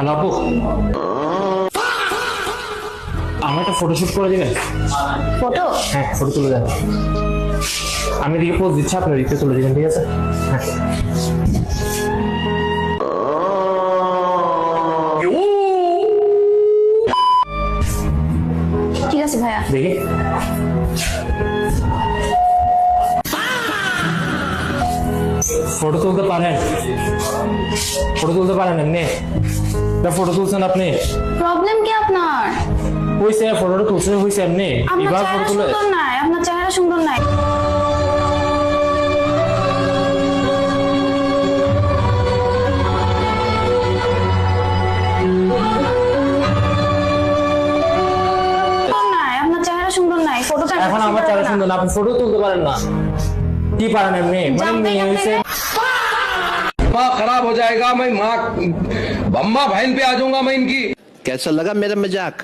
Hello আপু, আমার একটা ফটোশুট করে দিবেন? ফটো? হ্যাঁ, ফটো তুলে দেন। আমি এদিকে পোজ দিচ্ছি, আপনার এদিকে তুলে দিবেন, ঠিক আছে? হ্যাঁ। ঠিক আছে ভাইয়া। দেখি। ফটো তুলতে পারেন? ফটো তুলতে পারেন এমনি? ফটো তুলছেন আপনি? প্রবলেম কি আপনার? হইছে, ফটোটা তুলছে হইছে এমনি? আপনার এবার চেহারা ফটো তুলে সুন্দর নাই, আপনার চেহারা সুন্দর নাই। আপনার চেহারা সুন্দর নাই, ফটোটা এখন আমার চেহারা সুন্দর না, আপনি ফটো তুলতে পারেন না? কি পারেন এমনি? মানে মেয়ে হইছে। माँ खराब हो जाएगा, मैं माँ अम्मा बहन पे आ जाऊंगा मैं इनकी। कैसा लगा मेरा मजाक?